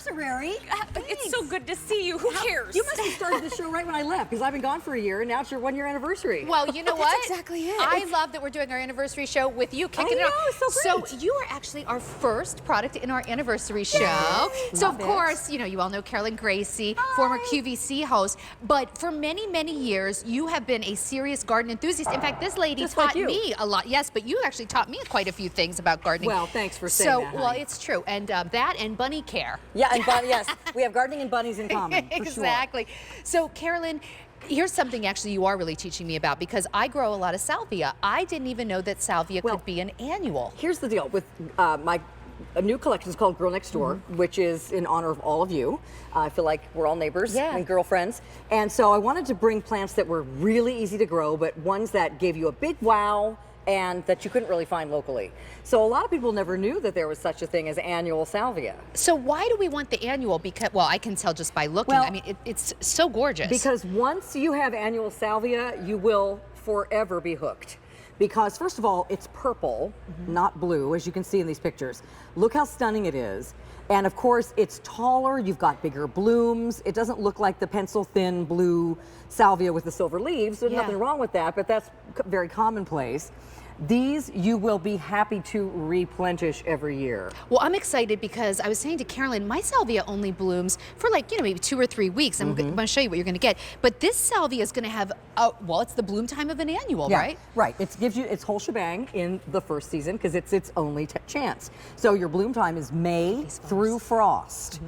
anniversary. It's so good to see you. Who cares? You must have started the show right when I left, because I've been gone for a year, and now it's your 1-year anniversary. Well, you know what? That's exactly it. I love that we're doing our anniversary show with you, kicking it off. It's so great. So you are actually our first product in our anniversary show. Yay. So Love of it. course, you know, you all know Carolyn Gracie, former QVC host, but for many, many years, you have been a serious garden enthusiast. In fact, this lady Just like taught you. me a lot. Yes, but you actually taught me quite a few things about gardening. Well, thanks for saying that, well, honey. it's true. And that and bunny care. Yeah, and yes, we have gardening and bunnies in common, for Exactly. So, Carolyn, here's something actually you are really teaching me about, because I grow a lot of salvia. I didn't even know that salvia could be an annual. Here's the deal with a new collection is called Girl Next Door, which is in honor of all of you. I feel like we're all neighbors and girlfriends. And so I wanted to bring plants that were really easy to grow, but ones that gave you a big wow and that you couldn't really find locally. So a lot of people never knew that there was such a thing as annual salvia. So why do we want the annual? Because, well, I can tell just by looking. Well, I mean, it's so gorgeous. Because once you have annual salvia, you will forever be hooked. Because first of all, it's purple, not blue, as you can see in these pictures. Look how stunning it is. And of course, it's taller, you've got bigger blooms. It doesn't look like the pencil thin blue salvia with the silver leaves. There's nothing wrong with that, but that's very commonplace. These you will be happy to replenish every year. Well, I'm excited because I was saying to Carolyn, my salvia only blooms for like, you know, maybe 2 or 3 weeks. I'm going to show you what you're going to get. But this salvia is going to have, well, it's the bloom time of an annual, right? Right. It gives you its whole shebang in the first season because it's its only chance. So your bloom time is May through frost.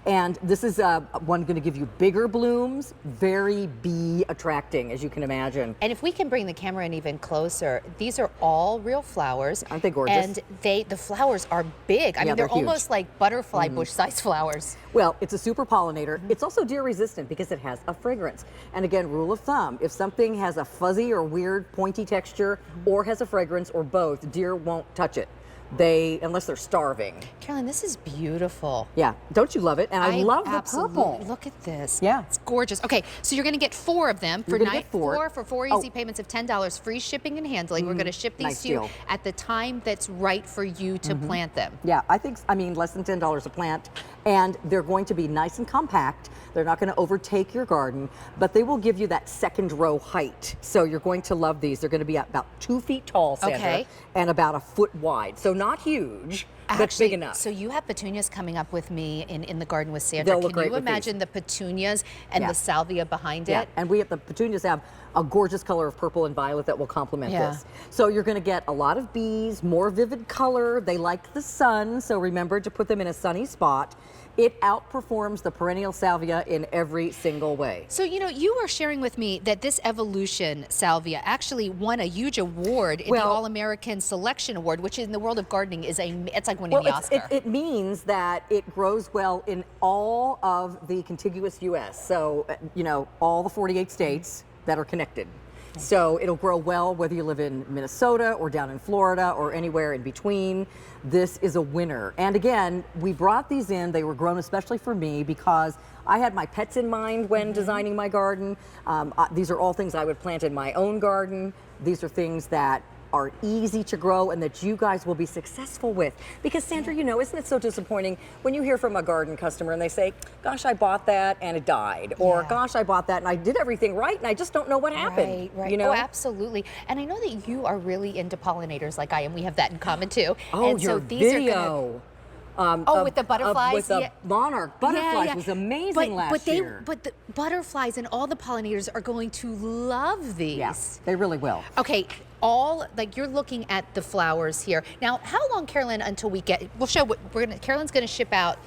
And this is one going to give you bigger blooms, very bee attracting, as you can imagine. And if we can bring the camera in even closer, these are all real flowers. Aren't they gorgeous? And the flowers are big. I mean, they're huge. almost like butterfly bush-sized flowers. Well, it's a super pollinator. It's also deer resistant because it has a fragrance. And again, rule of thumb, if something has a fuzzy or weird pointy texture or has a fragrance or both, deer won't touch it. Unless they're starving. Carolyn, this is beautiful. Yeah, don't you love it? And I love the purple. Look at this. Yeah. It's gorgeous. Okay, so you're going to get 4 of them for four easy payments of $10, free shipping and handling. We're going to ship these to you at the time that's right for you to plant them. Yeah, I mean, less than $10 a plant. And they're going to be nice and compact. They're not going to overtake your garden, but they will give you that second row height. So you're going to love these. They're going to be about 2 feet tall, Sandra, and about 1 foot wide. So not huge, but big enough. So you have petunias coming up with me in the garden with Sandra. They'll look great Can you with these. imagine the petunias and the salvia behind it? And the petunias have a gorgeous color of purple and violet that will complement this. So you're going to get a lot of bees, more vivid color. They like the sun, so remember to put them in a sunny spot. It outperforms the perennial salvia in every single way. So, you know, you were sharing with me that this evolution salvia actually won a huge award in the All-American Selection Award, which in the world of gardening is it's like winning the Oscar. It means that it grows well in all of the contiguous U.S. So, you know, all the 48 states that are connected. So it'll grow well whether you live in Minnesota or down in Florida or anywhere in between. This is a winner. And again, we brought these in. They were grown especially for me because I had my pets in mind when designing my garden. These are all things I would plant in my own garden. These are things that are easy to grow and that you guys will be successful with. Because Sandra, you know, isn't it so disappointing when you hear from a garden customer and they say, gosh, I bought that and it died. Or gosh, I bought that and I did everything right and I just don't know what happened. Right. You know? Oh, absolutely. And I know that you are really into pollinators like I am. We have that in common too. Oh, and your so these video. With the butterflies? With the monarch butterflies was amazing last year. But the butterflies and all the pollinators are going to love these. Yes, they really will. Okay, you're looking at the flowers here. Now, how long, Carolyn, until we'll show what Carolyn's gonna ship out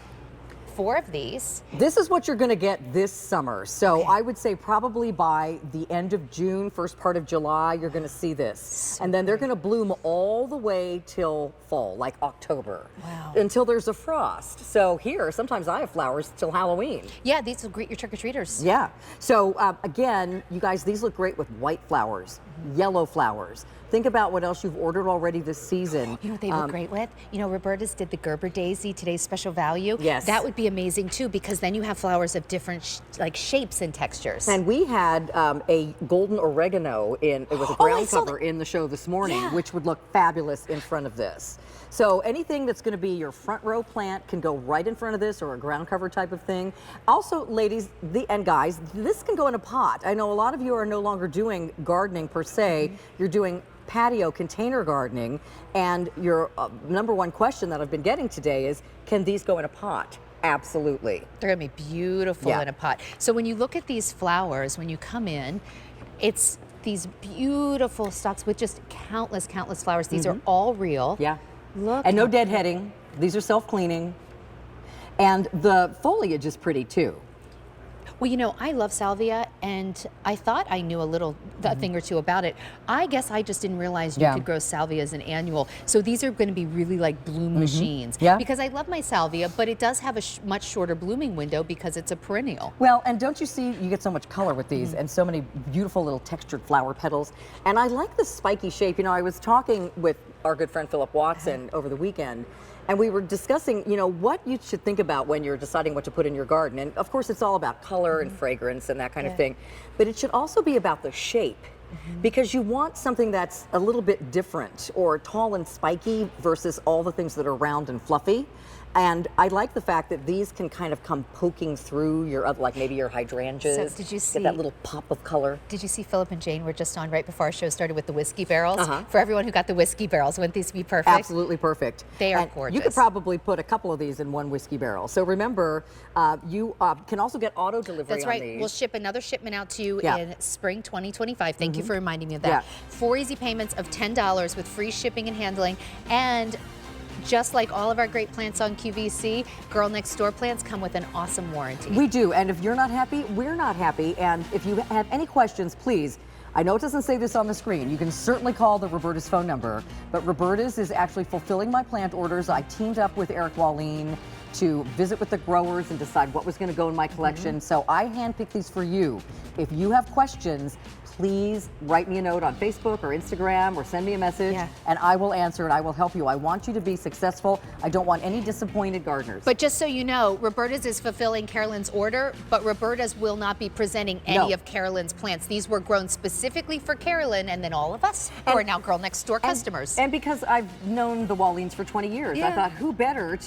4 of these. This is what you're going to get this summer. So I would say probably by the end of June, first part of July, you're going to see this. And then they're going to bloom all the way till fall, like October. Wow. Until there's a frost. So here, sometimes I have flowers till Halloween. Yeah, these will greet your trick-or-treaters. Yeah. So again, you guys, these look great with white flowers, yellow flowers, Think about what else you've ordered already this season. You know what they look great with? You know, Roberta's did the Gerber Daisy, today's special value. Yes. That would be amazing too, because then you have flowers of different like shapes and textures. And we had a golden oregano it was a ground cover in the show this morning, Yeah. which would look fabulous in front of this. So anything that's going to be your front row plant can go right in front of this, or a ground cover type of thing. Also, ladies and guys, this can go in a pot. I know a lot of you are no longer doing gardening per se. You're doing patio container gardening, and your number one question that I've been getting today is, can these go in a pot? Absolutely. They're gonna be beautiful in a pot. So when you look at these flowers, when you come in, it's these beautiful stalks with just countless flowers. These are all real. Yeah. Look. And no deadheading. These are self-cleaning. And the foliage is pretty too. Well, you know, I love salvia, and I thought I knew a thing or two about it. I guess I just didn't realize you could grow salvia as an annual. So these are going to be really like bloom machines. Yeah. Because I love my salvia, but it does have a much shorter blooming window because it's a perennial. Well, and don't you see, you get so much color with these and so many beautiful little textured flower petals. And I like the spiky shape. You know, I was talking with our good friend Philip Watson over the weekend, and we were discussing, you know, what you should think about when you're deciding what to put in your garden. And of course, it's all about color and fragrance and that kind of thing. But it should also be about the shape, because you want something that's a little bit different, or tall and spiky versus all the things that are round and fluffy. And I like the fact that these can kind of come poking through your other, like maybe your hydrangeas. So did you see get that little pop of color? Did you see Philip and Jane were just on right before our show started with the whiskey barrels? For everyone who got the whiskey barrels, wouldn't these be perfect? Absolutely perfect. They are And gorgeous. you could probably put a couple of these in one whiskey barrel. So remember, you can also get auto delivery That's on right. these. We'll ship another shipment out to you Yeah. in spring 2025. Thank you for reminding me of that. Yeah. 4 easy payments of $10 with free shipping and handling. And just like all of our great plants on QVC, Girl Next Door plants come with an awesome warranty. We do, and if you're not happy, we're not happy. And if you have any questions, please, I know it doesn't say this on the screen, you can certainly call the Roberta's phone number, but Roberta's is actually fulfilling my plant orders. I teamed up with Eric Wallin to visit with the growers and decide what was going to go in my collection. So I handpicked these for you. If you have questions, please write me a note on Facebook or Instagram, or send me a message, and I will answer and I will help you. I want you to be successful. I don't want any disappointed gardeners. But just so you know, Roberta's is fulfilling Carolyn's order, but Roberta's will not be presenting any of Carolyn's plants. These were grown specifically for Carolyn, and then all of us who are now Girl Next Door customers. And because I've known the Wallins for 20 years, I thought, who better to